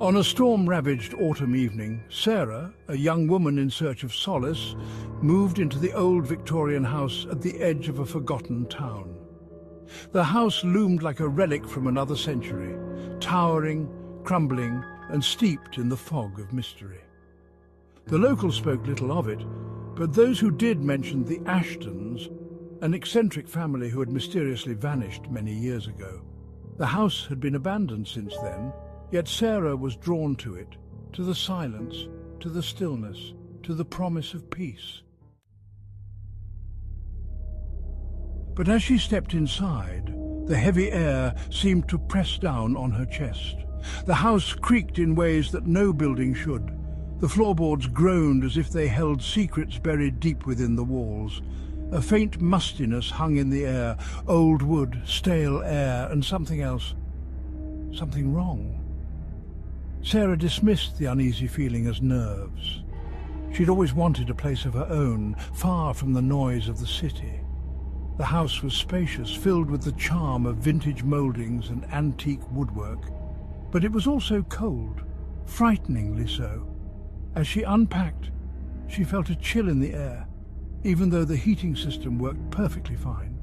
On a storm-ravaged autumn evening, Sarah, a young woman in search of solace, moved into the old Victorian house at the edge of a forgotten town. The house loomed like a relic from another century, towering, crumbling, and steeped in the fog of mystery. The locals spoke little of it, but those who did mentioned the Ashtons, an eccentric family who had mysteriously vanished many years ago. The house had been abandoned since then, yet Sarah was drawn to it, to the silence, to the stillness, to the promise of peace. But as she stepped inside, the heavy air seemed to press down on her chest. The house creaked in ways that no building should. The floorboards groaned as if they held secrets buried deep within the walls. A faint mustiness hung in the air, old wood, stale air, and something else. Something wrong. Sarah dismissed the uneasy feeling as nerves. She'd always wanted a place of her own, far from the noise of the city. The house was spacious, filled with the charm of vintage mouldings and antique woodwork. But it was also cold, frighteningly so. As she unpacked, she felt a chill in the air, even though the heating system worked perfectly fine.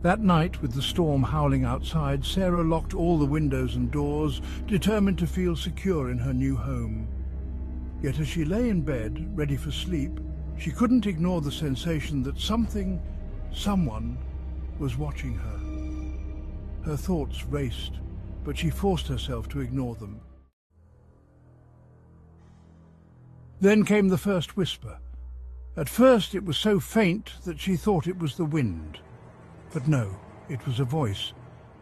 That night, with the storm howling outside, Sarah locked all the windows and doors, determined to feel secure in her new home. Yet as she lay in bed, ready for sleep, she couldn't ignore the sensation that someone was watching her. Her thoughts raced, but she forced herself to ignore them. Then came the first whisper. At first it was so faint that she thought it was the wind. But no, it was a voice,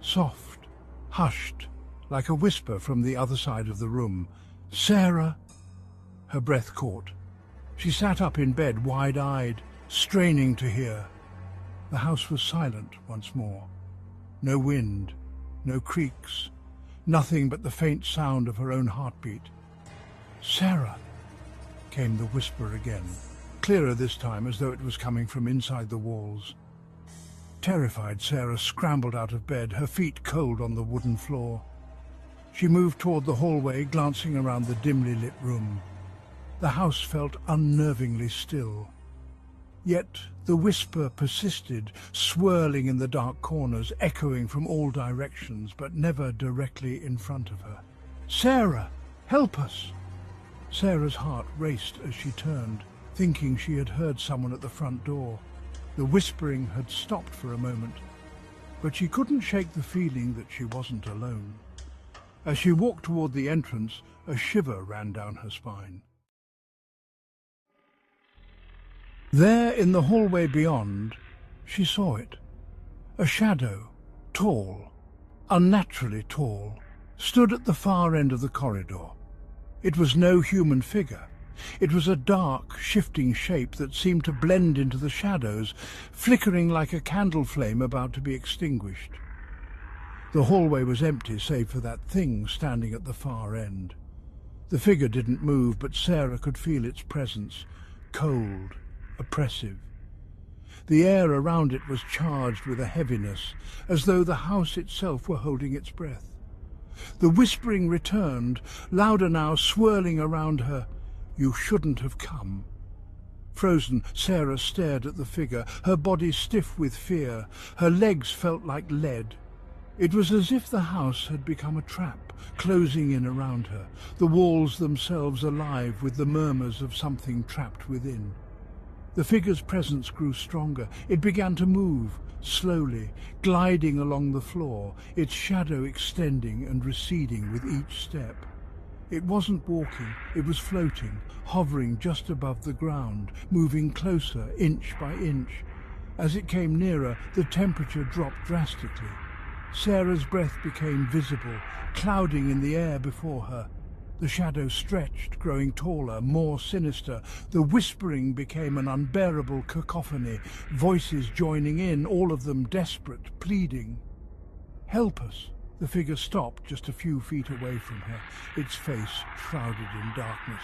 soft, hushed, like a whisper from the other side of the room. "Sarah!" Her breath caught. She sat up in bed, wide-eyed, straining to hear. The house was silent once more. No wind, no creaks, nothing but the faint sound of her own heartbeat. "Sarah!" came the whisper again, clearer this time, as though it was coming from inside the walls. Terrified, Sarah scrambled out of bed, her feet cold on the wooden floor. She moved toward the hallway, glancing around the dimly lit room. The house felt unnervingly still. Yet the whisper persisted, swirling in the dark corners, echoing from all directions, but never directly in front of her. "Sarah, help us!" Sarah's heart raced as she turned, thinking she had heard someone at the front door. The whispering had stopped for a moment, but she couldn't shake the feeling that she wasn't alone. As she walked toward the entrance, a shiver ran down her spine. There, in the hallway beyond, she saw it. A shadow, tall, unnaturally tall, stood at the far end of the corridor. It was no human figure. It was a dark, shifting shape that seemed to blend into the shadows, flickering like a candle flame about to be extinguished. The hallway was empty, save for that thing standing at the far end. The figure didn't move, but Sarah could feel its presence, cold, oppressive. The air around it was charged with a heaviness, as though the house itself were holding its breath. The whispering returned, louder now, swirling around her. "You shouldn't have come." Frozen, Sarah stared at the figure, her body stiff with fear. Her legs felt like lead. It was as if the house had become a trap, closing in around her, the walls themselves alive with the murmurs of something trapped within. The figure's presence grew stronger. It began to move, slowly, gliding along the floor, its shadow extending and receding with each step. It wasn't walking, it was floating, hovering just above the ground, moving closer, inch by inch. As it came nearer, the temperature dropped drastically. Sarah's breath became visible, clouding in the air before her. The shadow stretched, growing taller, more sinister. The whispering became an unbearable cacophony, voices joining in, all of them desperate, pleading. "Help us!" The figure stopped just a few feet away from her, its face shrouded in darkness.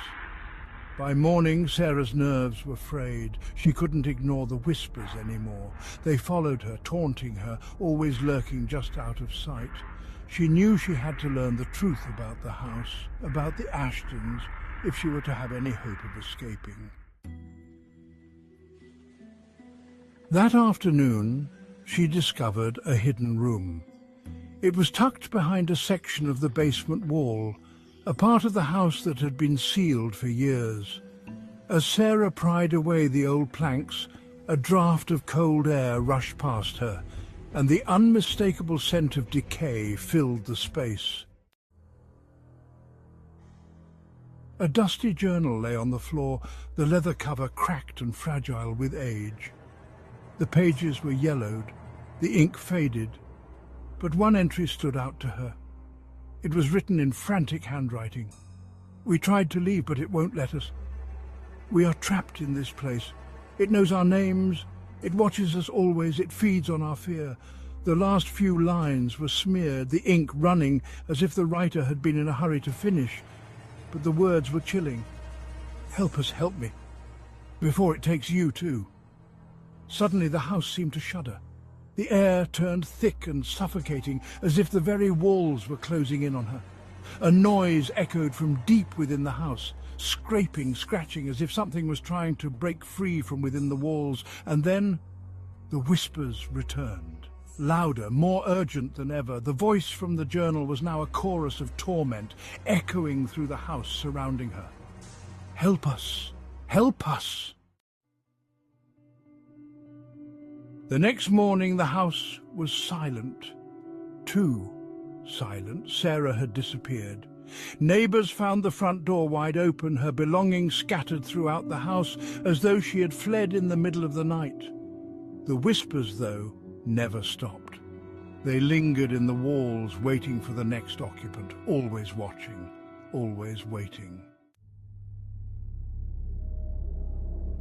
By morning, Sarah's nerves were frayed. She couldn't ignore the whispers anymore. They followed her, taunting her, always lurking just out of sight. She knew she had to learn the truth about the house, about the Ashtons, if she were to have any hope of escaping. That afternoon, she discovered a hidden room. It was tucked behind a section of the basement wall, a part of the house that had been sealed for years. As Sarah pried away the old planks, a draught of cold air rushed past her, and the unmistakable scent of decay filled the space. A dusty journal lay on the floor, the leather cover cracked and fragile with age. The pages were yellowed, the ink faded, but one entry stood out to her. It was written in frantic handwriting. "We tried to leave, but it won't let us. We are trapped in this place. It knows our names. It watches us always. It feeds on our fear." The last few lines were smeared, the ink running as if the writer had been in a hurry to finish. But the words were chilling. "Help us, help me, before it takes you too." Suddenly the house seemed to shudder. The air turned thick and suffocating, as if the very walls were closing in on her. A noise echoed from deep within the house, scraping, scratching, as if something was trying to break free from within the walls. And then the whispers returned, louder, more urgent than ever. The voice from the journal was now a chorus of torment, echoing through the house surrounding her. "Help us! Help us!" The next morning the house was silent. Too silent. Sarah had disappeared. Neighbours found the front door wide open, her belongings scattered throughout the house, as though she had fled in the middle of the night. The whispers, though, never stopped. They lingered in the walls, waiting for the next occupant, always watching, always waiting.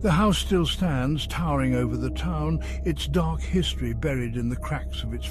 The house still stands, towering over the town, its dark history buried in the cracks of its